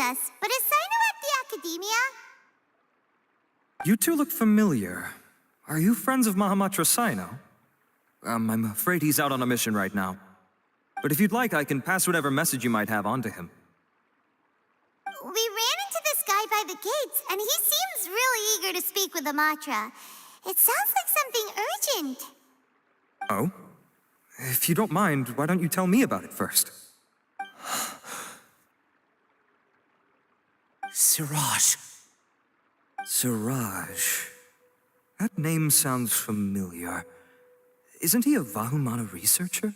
us, but is Sino at the Academia? You two look familiar. Are you friends of Mahamatra Sino? I'm afraid he's out on a mission right now. But if you'd like, I can pass whatever message you might have on to him. We ran into this guy by the gates, and he seems really eager to speak with Amatra. It sounds like something urgent. Oh? If you don't mind, why don't you tell me about it first? Siraj. Siraj. That name sounds familiar. Isn't he a Vahumana researcher?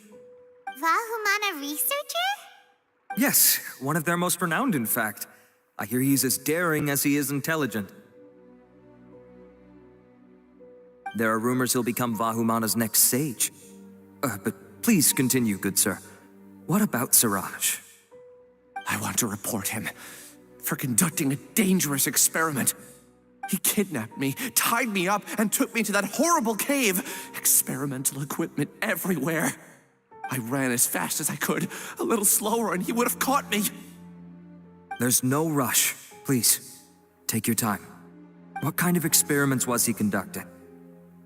Vahumana researcher? Yes, one of their most renowned, in fact. I hear he's as daring as he is intelligent. There are rumors he'll become Vahumana's next sage. But please continue, good sir. What about Siraj? I want to report him for conducting a dangerous experiment. He kidnapped me, tied me up, and took me to that horrible cave. Experimental equipment everywhere. I ran as fast as I could, a little slower, and he would have caught me. There's no rush. Please, take your time. What kind of experiments was he conducting?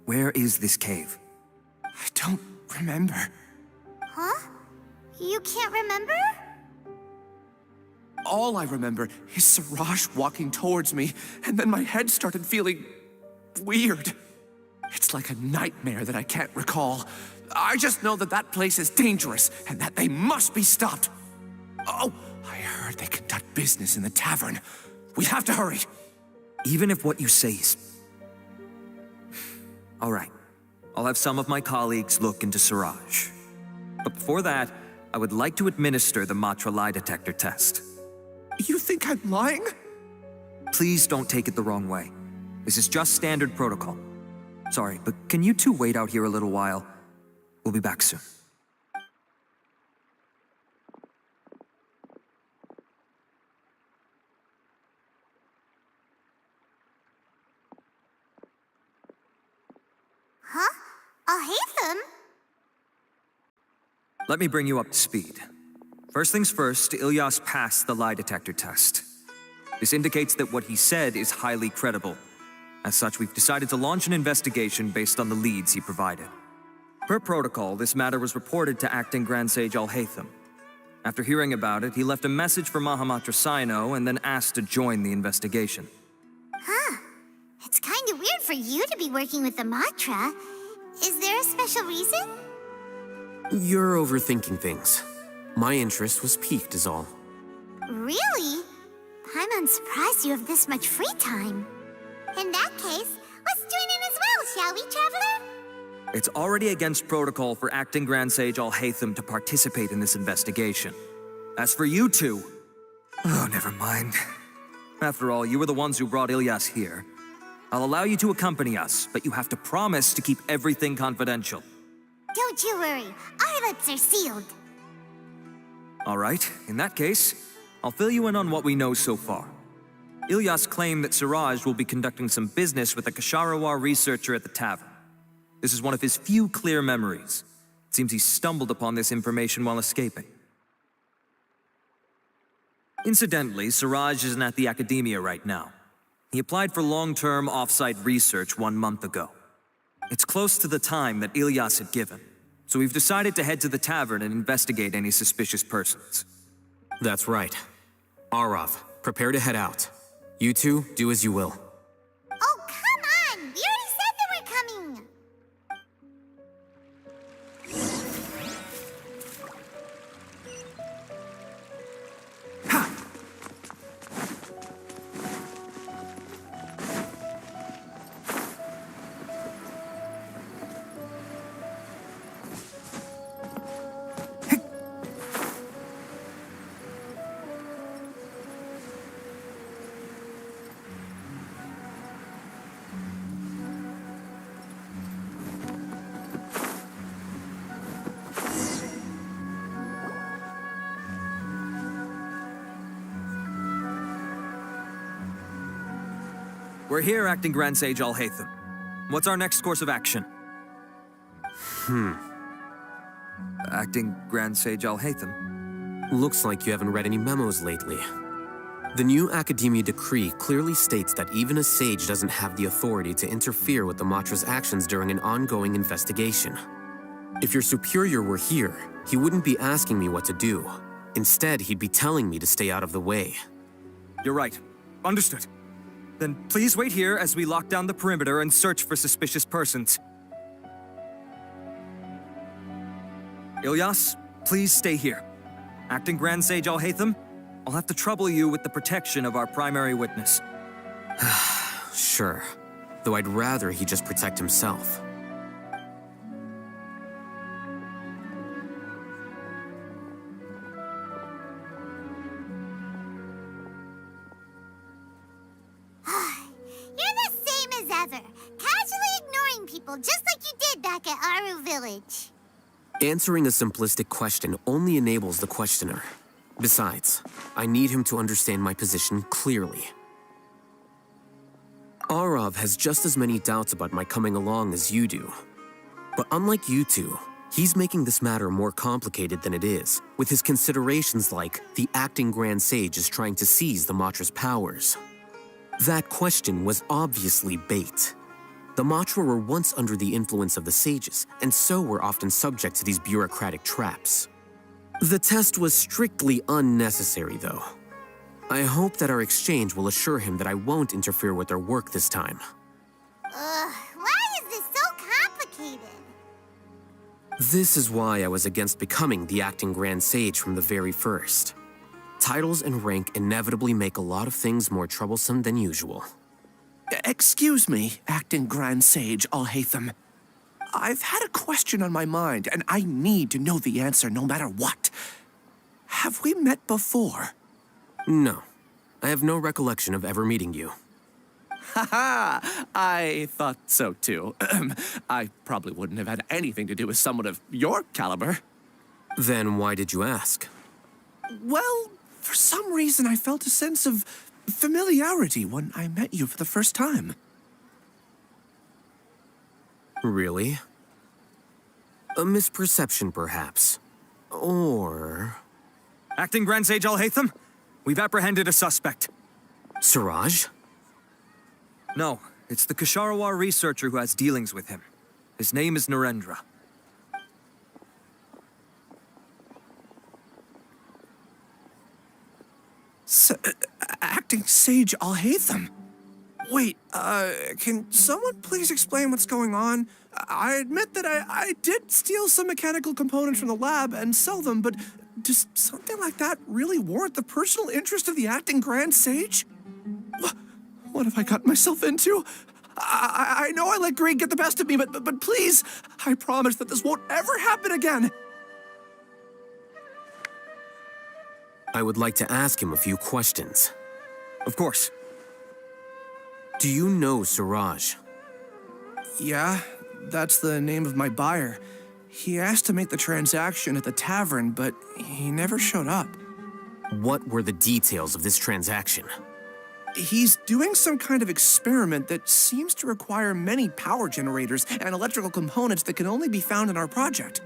Where is this cave? I don't remember. Huh? You can't remember? All I remember is Siraj walking towards me, and then my head started feeling weird. It's like a nightmare that I can't recall. I just know that that place is dangerous, and that they must be stopped. Oh, I heard they conduct business in the tavern. We have to hurry. Even if what you say is... All right. I'll have some of my colleagues look into Siraj. But before that, I would like to administer the Matra lie detector test. You think I'm lying? Please don't take it the wrong way. This is just standard protocol. Sorry, but can you two wait out here a little while? We'll be back soon. Huh? AlHaitam? Let me bring you up to speed. First things first, Ilyas passed the lie detector test. This indicates that what he said is highly credible. As such, we've decided to launch an investigation based on the leads he provided. Per protocol, this matter was reported to Acting Grand Sage AlHaitam. After hearing about it, he left a message for Mahamatra Sino and then asked to join the investigation. Huh. It's kind of weird for you to be working with the Matra. Is there a special reason? You're overthinking things. My interest was piqued is all. Really? I'm unsurprised you have this much free time. In that case, let's join in as well, shall we, Traveler? It's already against protocol for Acting Grand Sage AlHaitam to participate in this investigation. As for you two... Oh, never mind. After all, you were the ones who brought Ilyas here. I'll allow you to accompany us, but you have to promise to keep everything confidential. Don't you worry. Our lips are sealed. All right, in that case, I'll fill you in on what we know so far. Ilyas claimed that Siraj will be conducting some business with a Kasharawar researcher at the tavern. This is one of his few clear memories. It seems he stumbled upon this information while escaping. Incidentally, Siraj isn't at the Academia right now. He applied for long-term off-site research 1 month ago. It's close to the time that Ilyas had given, so we've decided to head to the tavern and investigate any suspicious persons. That's right. Arav, prepare to head out. You two, do as you will. Oh, come on! We already said that we're coming! We're here, Acting Grand Sage AlHaitam. What's our next course of action? Acting Grand Sage AlHaitam. Looks like you haven't read any memos lately. The new Academia decree clearly states that even a sage doesn't have the authority to interfere with the Matra's actions during an ongoing investigation. If your superior were here, he wouldn't be asking me what to do. Instead, he'd be telling me to stay out of the way. You're right. Understood. Then please wait here as we lock down the perimeter and search for suspicious persons. Ilyas, please stay here. Acting Grand Sage AlHaitam, I'll have to trouble you with the protection of our primary witness. Sure, though I'd rather he just protect himself. You're the same as ever, casually ignoring people just like you did back at Aru Village. Answering a simplistic question only enables the questioner. Besides, I need him to understand my position clearly. Arav has just as many doubts about my coming along as you do. But unlike you two, he's making this matter more complicated than it is, with his considerations like the acting Grand Sage is trying to seize the Matra's powers. That question was obviously bait. The Matra were once under the influence of the sages, and so were often subject to these bureaucratic traps. The test was strictly unnecessary, though. I hope that our exchange will assure him that I won't interfere with their work this time. Why is this so complicated? This is why I was against becoming the acting Grand Sage from the very first. Titles and rank inevitably make a lot of things more troublesome than usual. Excuse me, acting Grand Sage AlHaitam. I've had a question on my mind, and I need to know the answer no matter what. Have we met before? No, I have no recollection of ever meeting you. Haha, I thought so too. I probably wouldn't have had anything to do with someone of your caliber. Then why did you ask? Well, for some reason I felt a sense of familiarity when I met you for the first time. Really? A misperception, perhaps. Or... Acting Grand Sage AlHaitam, we've apprehended a suspect. Siraj? No, it's the Kasharawar researcher who has dealings with him. His name is Narendra. Acting Sage AlHaitam? Wait, can someone please explain what's going on? I admit that I did steal some mechanical components from the lab and sell them, but does something like that really warrant the personal interest of the acting Grand Sage? What have I gotten myself into? I know I let greed get the best of me, but please, I promise that this won't ever happen again. I would like to ask him a few questions. Of course. Do you know Siraj? Yeah, that's the name of my buyer. He asked to make the transaction at the tavern, but he never showed up. What were the details of this transaction? He's doing some kind of experiment that seems to require many power generators and electrical components that can only be found in our project.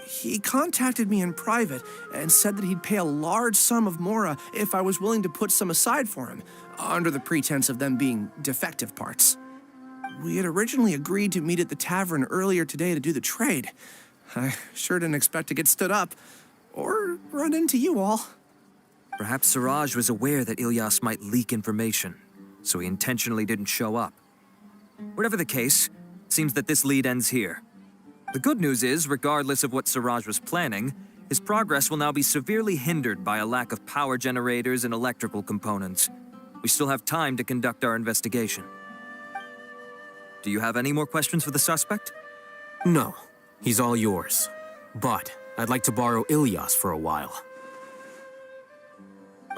He contacted me in private and said that he'd pay a large sum of Mora if I was willing to put some aside for him, under the pretense of them being defective parts. We had originally agreed to meet at the tavern earlier today to do the trade. I sure didn't expect to get stood up, or run into you all. Perhaps Siraj was aware that Ilyas might leak information, so he intentionally didn't show up. Whatever the case, it seems that this lead ends here. The good news is, regardless of what Siraj was planning, his progress will now be severely hindered by a lack of power generators and electrical components. We still have time to conduct our investigation. Do you have any more questions for the suspect? No, he's all yours. But I'd like to borrow Ilyas for a while.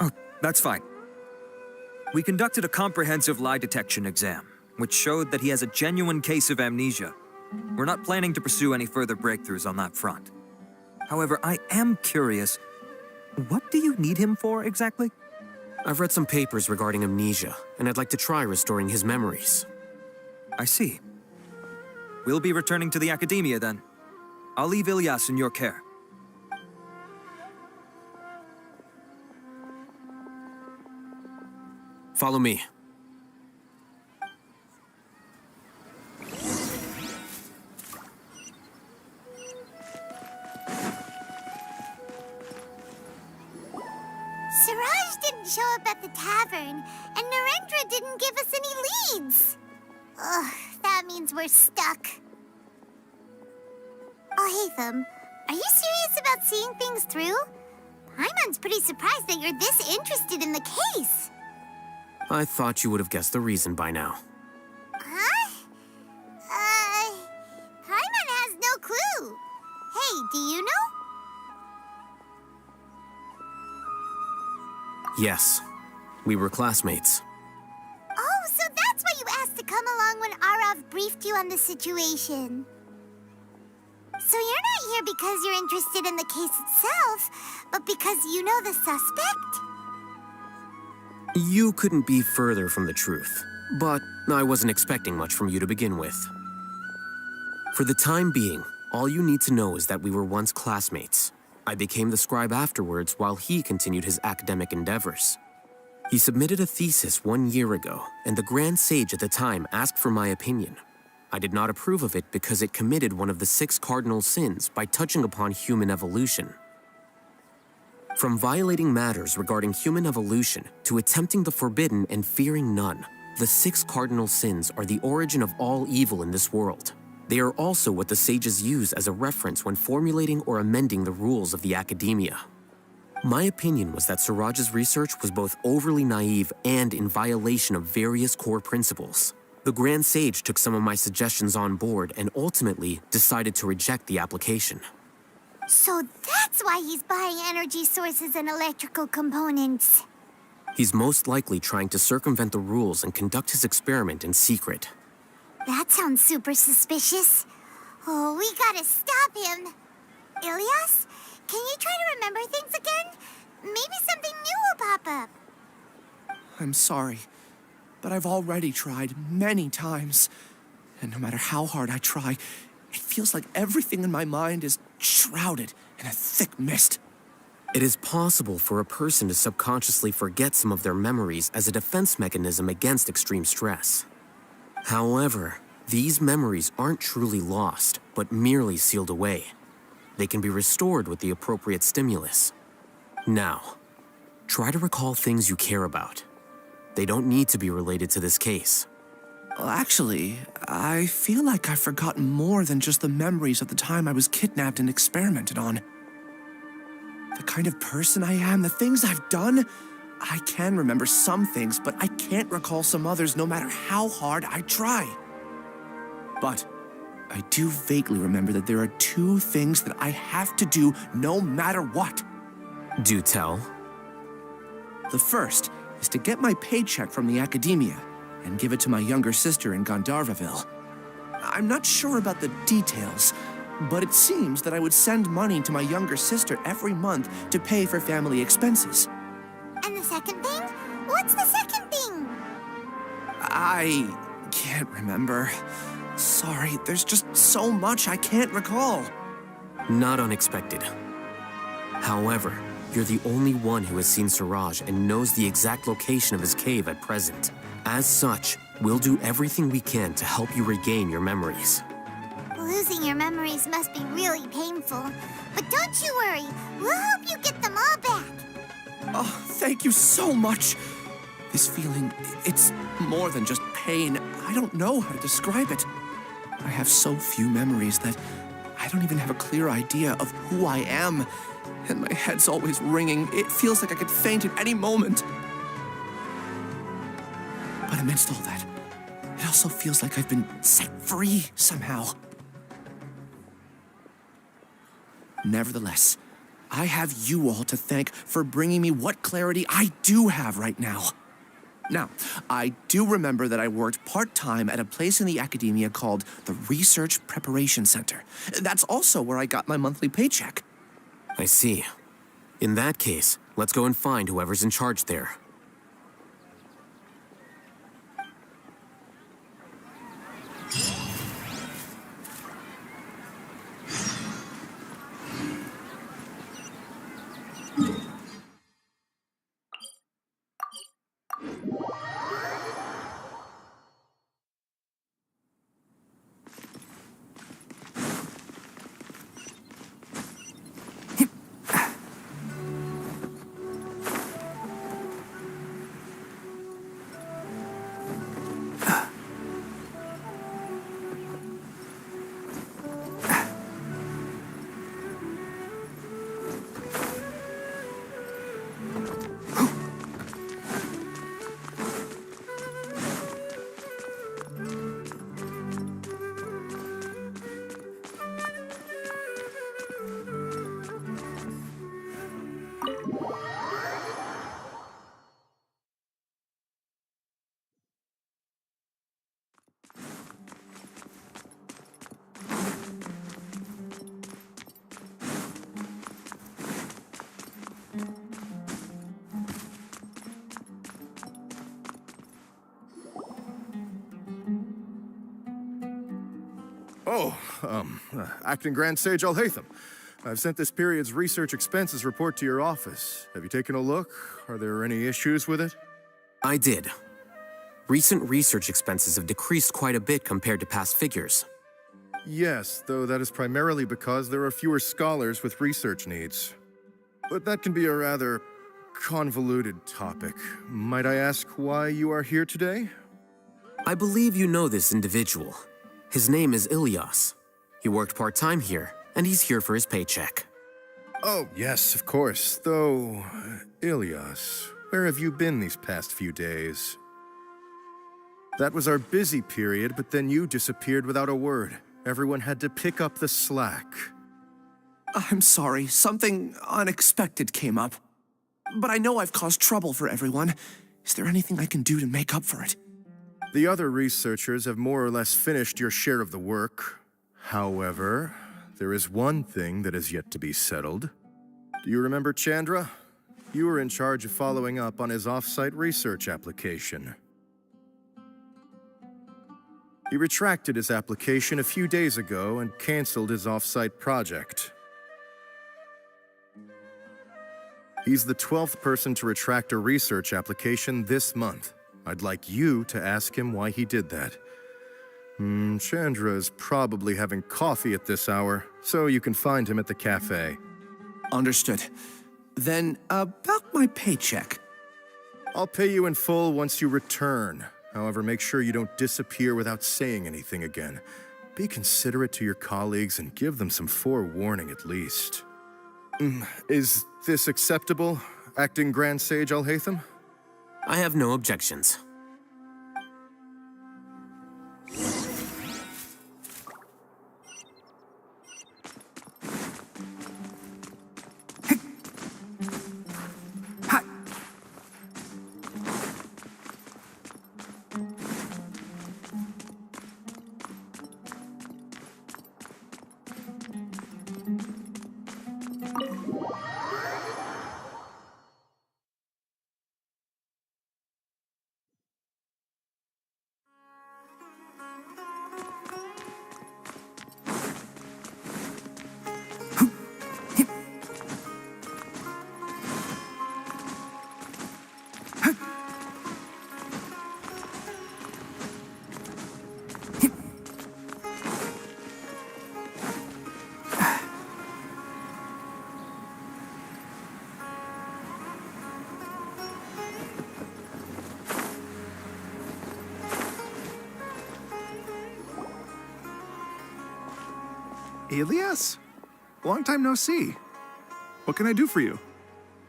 Oh, that's fine. We conducted a comprehensive lie detection exam, which showed that he has a genuine case of amnesia. We're not planning to pursue any further breakthroughs on that front. However, I am curious, what do you need him for exactly? I've read some papers regarding amnesia, and I'd like to try restoring his memories. I see. We'll be returning to the Academia then. I'll leave Ilyas in your care. Follow me. Siraj didn't show up at the tavern, and Narendra didn't give us any leads. Ugh, that means we're stuck. AlHaitam, are you serious about seeing things through? Paimon's pretty surprised that you're this interested in the case. I thought you would have guessed the reason by now. Huh? Paimon has no clue. Hey, do you know? Yes, we were classmates. Oh, so that's why you asked to come along when Arav briefed you on the situation. So you're not here because you're interested in the case itself, but because you know the suspect? You couldn't be further from the truth, but I wasn't expecting much from you to begin with. For the time being, all you need to know is that we were once classmates. I became the scribe afterwards while he continued his academic endeavors. He submitted a thesis 1 year ago, and the Grand Sage at the time asked for my opinion. I did not approve of it because it committed one of the 6 cardinal sins by touching upon human evolution. From violating matters regarding human evolution to attempting the forbidden and fearing none, the 6 cardinal sins are the origin of all evil in this world. They are also what the sages use as a reference when formulating or amending the rules of the academia. My opinion was that Siraj's research was both overly naive and in violation of various core principles. The Grand Sage took some of my suggestions on board and ultimately decided to reject the application. So that's why he's buying energy sources and electrical components. He's most likely trying to circumvent the rules and conduct his experiment in secret. That sounds super suspicious. Oh, we gotta stop him. Ilyas, can you try to remember things again? Maybe something new will pop up. I'm sorry, but I've already tried many times. And no matter how hard I try, it feels like everything in my mind is shrouded in a thick mist. It is possible for a person to subconsciously forget some of their memories as a defense mechanism against extreme stress. However, these memories aren't truly lost, but merely sealed away. They can be restored with the appropriate stimulus. Now, try to recall things you care about. They don't need to be related to this case. Well, actually, I feel like I've forgotten more than just the memories of the time I was kidnapped and experimented on. The kind of person I am, the things I've done, I can remember some things, but I can't recall some others no matter how hard I try. But I do vaguely remember that there are 2 things that I have to do no matter what. Do tell. The first is to get my paycheck from the academia and give it to my younger sister in Gandharvaville. I'm not sure about the details, but it seems that I would send money to my younger sister every month to pay for family expenses. And the second thing? What's the second thing? I can't remember. Sorry, there's just so much I can't recall. Not unexpected. However, you're the only one who has seen Siraj and knows the exact location of his cave at present. As such, we'll do everything we can to help you regain your memories. Losing your memories must be really painful. But don't you worry, we'll help you get them all back. Oh, thank you so much. This feeling, it's more than just pain. I don't know how to describe it. I have so few memories that I don't even have a clear idea of who I am. And my head's always ringing. It feels like I could faint at any moment. But amidst all that, it also feels like I've been set free somehow. Nevertheless, I have you all to thank for bringing me what clarity I do have right now. Now, I do remember that I worked part-time at a place in the academia called the Research Preparation Center. That's also where I got my monthly paycheck. I see. In that case, let's go and find whoever's in charge there. Acting Grand Sage AlHaitam. I've sent this period's research expenses report to your office. Have you taken a look? Are there any issues with it? I did. Recent research expenses have decreased quite a bit compared to past figures. Yes, though that is primarily because there are fewer scholars with research needs. But that can be a rather convoluted topic. Might I ask why you are here today? I believe you know this individual. His name is Ilyas. He worked part-time here, and he's here for his paycheck. Oh, yes, of course. Though, Ilyas, where have you been these past few days? That was our busy period, but then you disappeared without a word. Everyone had to pick up the slack. I'm sorry, something unexpected came up. But I know I've caused trouble for everyone. Is there anything I can do to make up for it? The other researchers have more or less finished your share of the work. However, there is one thing that is yet to be settled. Do you remember Chandra? You were in charge of following up on his off-site research application. He retracted his application a few days ago and canceled his off-site project. He's the 12th person to retract a research application this month. I'd like you to ask him why he did that. Chandra is probably having coffee at this hour, so you can find him at the cafe. Understood. Then, about my paycheck. I'll pay you in full once you return. However, make sure you don't disappear without saying anything again. Be considerate to your colleagues and give them some forewarning at least. Is this acceptable, Acting Grand Sage AlHaitam? I have no objections. Ilyas? Long time no see. What can I do for you?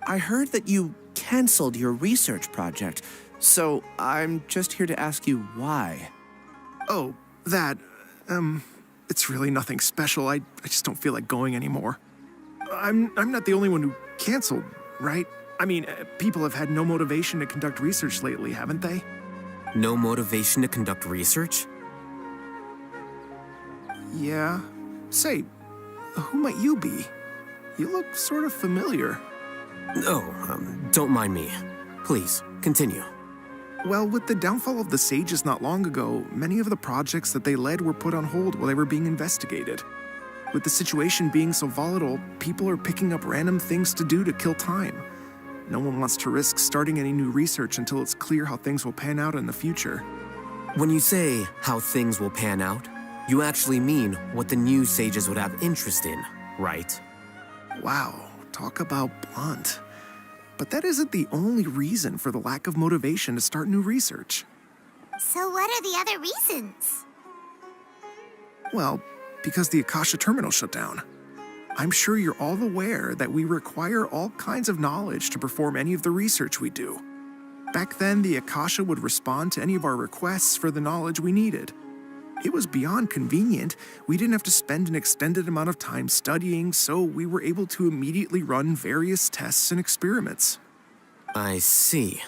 I heard that you canceled your research project, so I'm just here to ask you why. Oh, that, it's really nothing special. I just don't feel like going anymore. I'm not the only one who canceled, right? I mean, people have had no motivation to conduct research lately, haven't they? No motivation to conduct research? Yeah. Say, who might you be? You look sort of familiar. Oh, don't mind me. Please, continue. Well, with the downfall of the Sages not long ago, many of the projects that they led were put on hold while they were being investigated. With the situation being so volatile, people are picking up random things to do to kill time. No one wants to risk starting any new research until it's clear how things will pan out in the future. When you say how things will pan out, you actually mean what the new sages would have interest in, right? Wow, talk about blunt. But that isn't the only reason for the lack of motivation to start new research. So what are the other reasons? Well, because the Akasha terminal shut down. I'm sure you're all aware that we require all kinds of knowledge to perform any of the research we do. Back then, the Akasha would respond to any of our requests for the knowledge we needed. It was beyond convenient. We didn't have to spend an extended amount of time studying, so we were able to immediately run various tests and experiments. I see.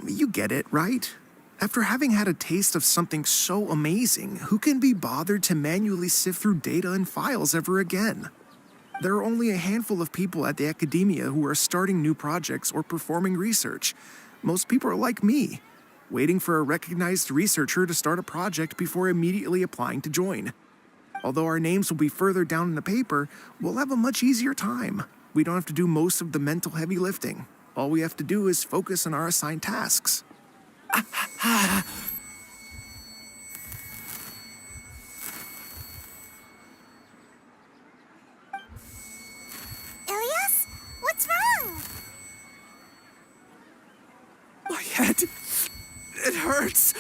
You get it, right? After having had a taste of something so amazing, who can be bothered to manually sift through data and files ever again? There are only a handful of people at the academia who are starting new projects or performing research. Most people are like me. waiting for a recognized researcher to start a project before immediately applying to join. Although our names will be further down in the paper, we'll have a much easier time. We don't have to do most of the mental heavy lifting. All we have to do is focus on our assigned tasks. Ilyas, what's wrong? My head. It hurts.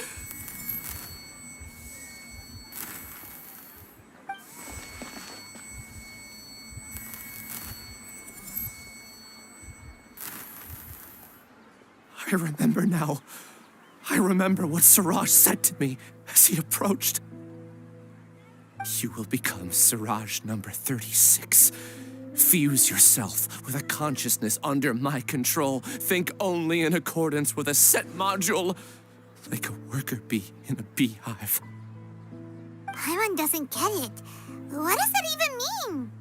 I remember now. I remember what Siraj said to me as he approached. You will become Siraj number 36. Fuse yourself with a consciousness under my control. Think only in accordance with a set module, like a worker bee in a beehive. Paimon doesn't get it. What does that even mean?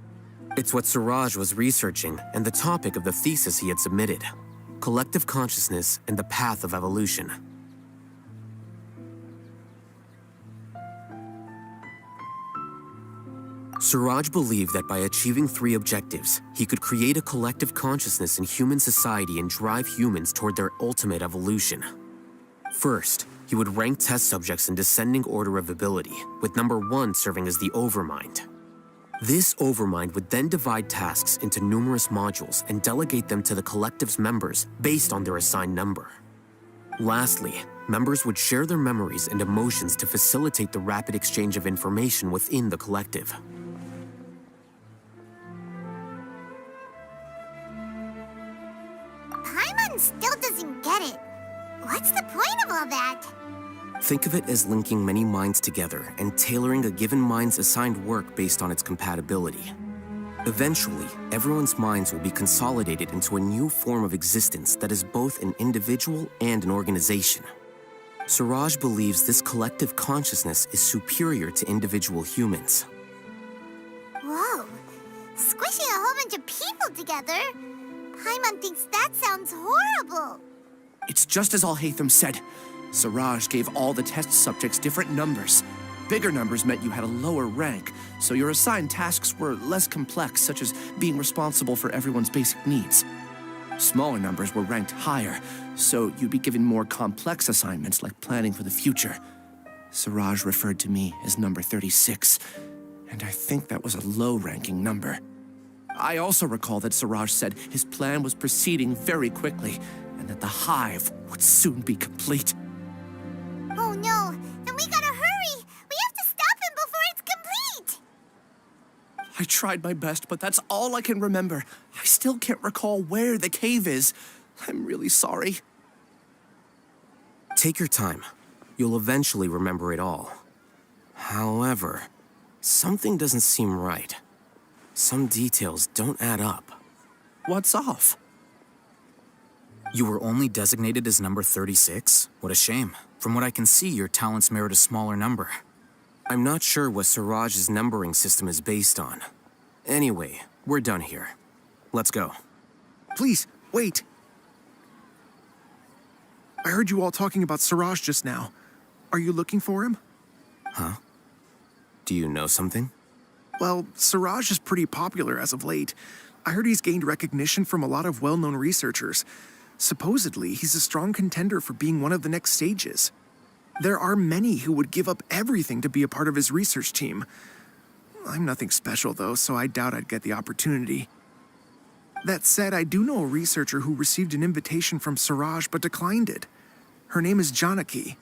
It's what Siraj was researching and the topic of the thesis he had submitted. Collective consciousness and the path of evolution. Siraj believed that by achieving 3 objectives, he could create a collective consciousness in human society and drive humans toward their ultimate evolution. First, he would rank test subjects in descending order of ability, with number 1 serving as the overmind. This overmind would then divide tasks into numerous modules and delegate them to the collective's members based on their assigned number. Lastly, members would share their memories and emotions to facilitate the rapid exchange of information within the collective. Paimon still doesn't get it. What's the point of all that? Think of it as linking many minds together and tailoring a given mind's assigned work based on its compatibility. Eventually, everyone's minds will be consolidated into a new form of existence that is both an individual and an organization. Siraj believes this collective consciousness is superior to individual humans. Whoa. Squishing a whole bunch of people together? Paimon thinks that sounds horrible. It's just as AlHaitam said. Siraj gave all the test subjects different numbers. Bigger numbers meant you had a lower rank, so your assigned tasks were less complex, such as being responsible for everyone's basic needs. Smaller numbers were ranked higher, so you'd be given more complex assignments like planning for the future. Siraj referred to me as number 36, and I think that was a low-ranking number. I also recall that Siraj said his plan was proceeding very quickly, and that the hive would soon be complete. Oh no, then we gotta hurry! We have to stop him before it's complete! I tried my best, but that's all I can remember. I still can't recall where the cave is. I'm really sorry. Take your time. You'll eventually remember it all. However, something doesn't seem right. Some details don't add up. What's off? You were only designated as number 36? What a shame. From what I can see, your talents merit a smaller number. I'm not sure what Siraj's numbering system is based on. Anyway, we're done here. Let's go. Please, wait. I heard you all talking about Siraj just now. Are you looking for him? Huh? Do you know something? Well, Siraj is pretty popular as of late. I heard he's gained recognition from a lot of well-known researchers. Supposedly, he's a strong contender for being one of the next sages. There are many who would give up everything to be a part of his research team. I'm nothing special, though, so I doubt I'd get the opportunity. That said, I do know a researcher who received an invitation from Siraj but declined it. Her name is Janaki.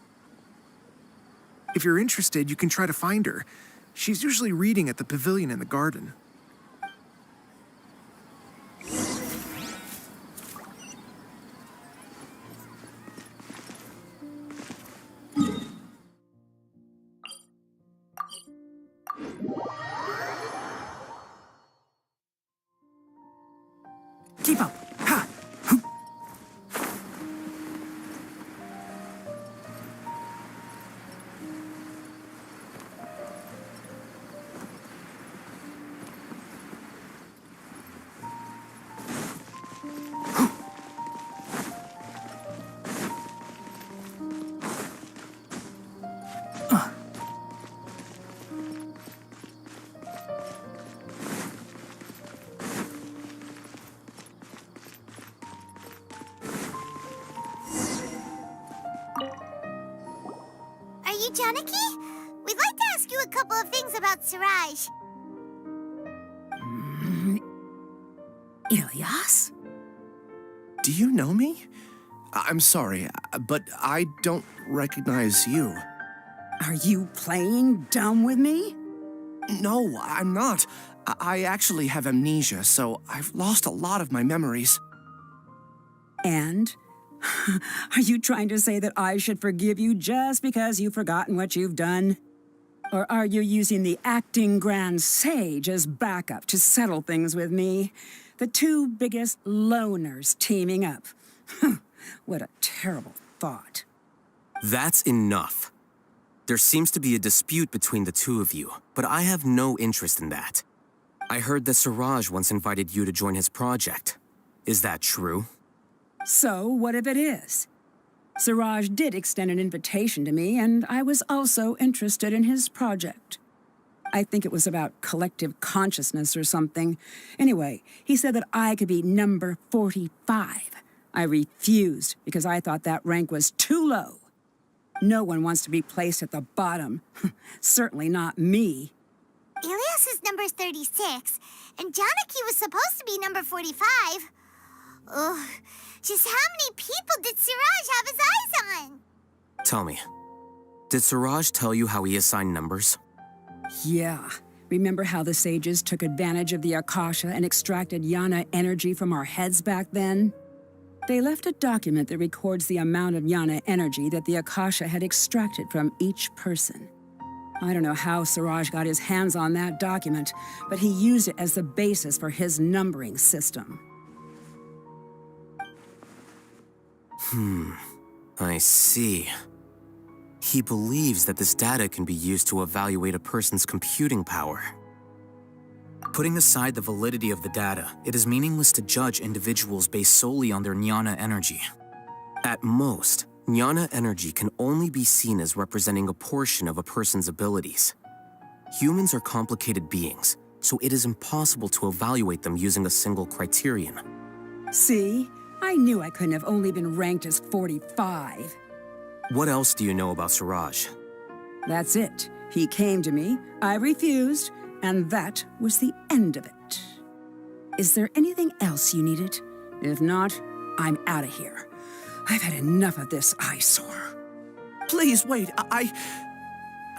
If you're interested, you can try to find her. She's usually reading at the pavilion in the garden. Keep up. Ha! Janaki? We'd like to ask you a couple of things about Siraj. Ilyas? Do you know me? I'm sorry, but I don't recognize you. Are you playing dumb with me? No, I'm not. I actually have amnesia, so I've lost a lot of my memories. And? Are you trying to say that I should forgive you just because you've forgotten what you've done? Or are you using the acting grand sage as backup to settle things with me? The two biggest loners teaming up. What a terrible thought. That's enough. There seems to be a dispute between the two of you, but I have no interest in that. I heard that Siraj once invited you to join his project. Is that true? So, what if it is? Siraj did extend an invitation to me, and I was also interested in his project. I think it was about collective consciousness or something. Anyway, he said that I could be number 45. I refused because I thought that rank was too low. No one wants to be placed at the bottom. Certainly not me. Ilyas is number 36, and Janaki was supposed to be number 45. Ugh, just how many people did Siraj have his eyes on? Tell me, did Siraj tell you how he assigned numbers? Yeah. Remember how the sages took advantage of the Akasha and extracted Yana energy from our heads back then? They left a document that records the amount of Yana energy that the Akasha had extracted from each person. I don't know how Siraj got his hands on that document, but he used it as the basis for his numbering system. I see. He believes that this data can be used to evaluate a person's computing power. Putting aside the validity of the data, it is meaningless to judge individuals based solely on their jnana energy. At most, jnana energy can only be seen as representing a portion of a person's abilities. Humans are complicated beings, so it is impossible to evaluate them using a single criterion. See? I knew I couldn't have only been ranked as 45. What else do you know about Siraj? That's it. He came to me, I refused, and that was the end of it. Is there anything else you needed? If not, I'm out of here. I've had enough of this eyesore. Please wait, I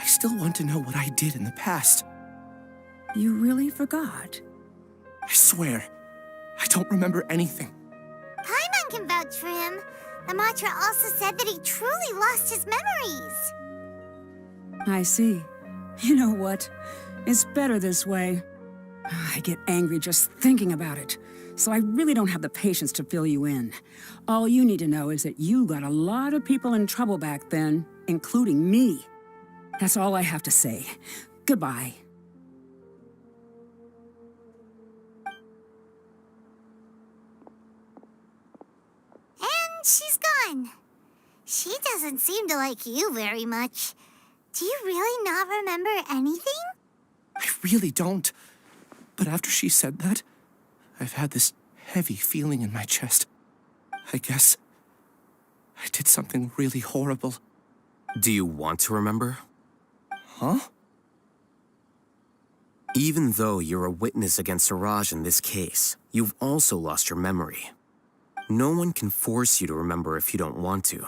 still want to know what I did in the past. You really forgot? I swear, I don't remember anything. Paimon can vouch for him. The mantra also said that he truly lost his memories. I see. You know what? It's better this way. I get angry just thinking about it, so I really don't have the patience to fill you in. All you need to know is that you got a lot of people in trouble back then, including me. That's all I have to say. Goodbye. And she's gone. She doesn't seem to like you very much. Do you really not remember anything? I really don't. But after she said that, I've had this heavy feeling in my chest. I guess I did something really horrible. Do you want to remember? Huh? Even though you're a witness against Siraj in this case, you've also lost your memory. No one can force you to remember if you don't want to.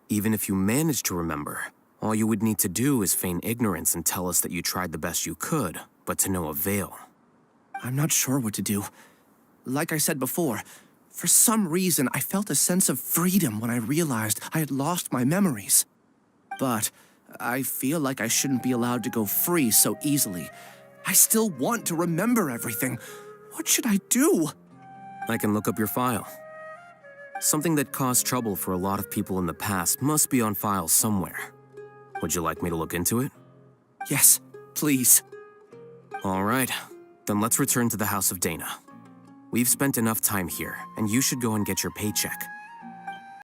Even if you manage to remember, all you would need to do is feign ignorance and tell us that you tried the best you could, but to no avail. I'm not sure what to do. Like I said before, for some reason I felt a sense of freedom when I realized I had lost my memories. But I feel like I shouldn't be allowed to go free so easily. I still want to remember everything. What should I do? I can look up your file. Something that caused trouble for a lot of people in the past must be on file somewhere. Would you like me to look into it? Yes, please. All right, then let's return to the House of Dana. We've spent enough time here, and you should go and get your paycheck.